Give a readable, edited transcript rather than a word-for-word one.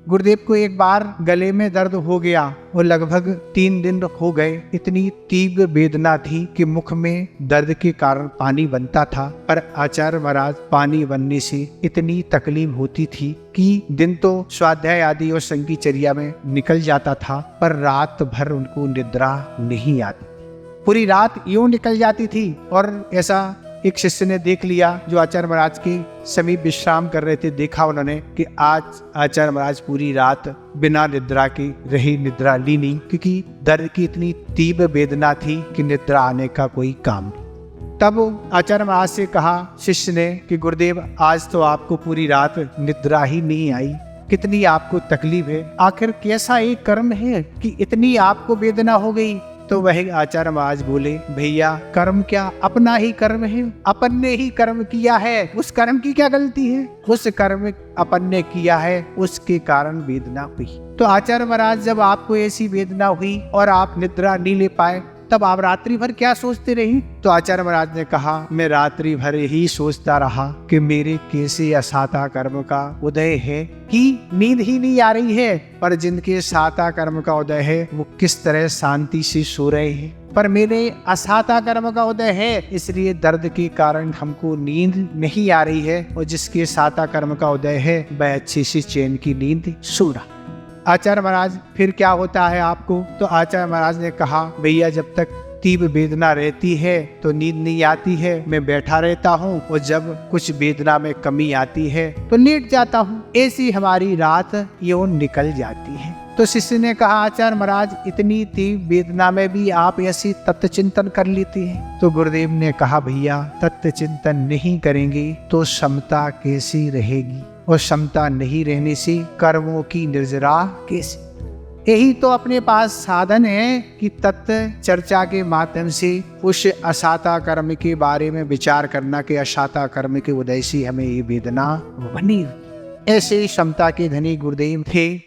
गुरुदेव को एक बार गले में दर्द हो गया और लगभग 3 दिन हो गए। इतनी तीव्र वेदना थी कि मुख में दर्द के कारण पानी बनता था, पर आचार्य महाराज पानी बनने से इतनी तकलीफ होती थी कि दिन तो स्वाध्याय आदि और संगीचर्या में निकल जाता था, पर रात भर उनको निद्रा नहीं आती। पूरी रात यूं निकल जाती थी। और ऐसा एक शिष्य ने देख लिया जो आचार्य महाराज के समीप विश्राम कर रहे थे। देखा उन्होंने कि आज आचार्य महाराज पूरी रात बिना निद्रा के रही, निद्रा ली नहीं, क्योंकि दर्द की इतनी तीव्र वेदना थी कि निद्रा आने का कोई काम नहीं। तब आचार्य महाराज से कहा शिष्य ने कि गुरुदेव, आज तो आपको पूरी रात निद्रा ही नहीं आई, कितनी आपको तकलीफ है, आखिर कैसा एक कर्म है कि इतनी आपको वेदना हो गई। तो वह आचार्य महाराज बोले, भैया कर्म क्या, अपना ही कर्म है, अपन ने ही कर्म किया है, उस कर्म की क्या गलती है, उस कर्म अपन ने किया है, उसके कारण वेदना हुई। तो आचार्य महाराज, जब आपको ऐसी वेदना हुई और आप निद्रा नहीं ले पाए, तब आप रात्रि भर क्या सोचते रही? तो आचार्य महाराज ने कहा, मैं रात्रि भर यही सोचता रहा कि मेरे कैसे असाता कर्म का उदय है कि नींद ही नहीं आ रही है, पर जिनके साता कर्म का उदय है वो किस तरह शांति से सो रहे हैं, पर मेरे असाता कर्म का उदय है, इसलिए दर्द के कारण हमको नींद नहीं आ रही है, और जिसके साता कर्म का उदय है वह अच्छी सी चैन की नींद सो रहा। आचार्य महाराज, फिर क्या होता है आपको? तो आचार्य महाराज ने कहा, भैया जब तक तीव्र वेदना रहती है तो नींद नहीं आती है, मैं बैठा रहता हूँ, और जब कुछ वेदना में कमी आती है तो लेट जाता हूँ, ऐसी हमारी रात यूं निकल जाती है। तो शिष्य ने कहा, आचार्य महाराज, इतनी तीव्र वेदना में भी आप ऐसी तत्व चिंतन कर लेते हैं? तो गुरुदेव ने कहा, भैया तत्व चिंतन नहीं करेंगे तो समता कैसी रहेगी, और समता नहीं रहने से कर्मों की निर्जरा कैसे? यही तो अपने पास साधन है कि तत्व चर्चा के माध्यम से उस असाता कर्म के बारे में विचार करना कि असाता कर्म के उदय से हमें ये वेदना बनी। ऐसे समता के धनी गुरुदेव थे।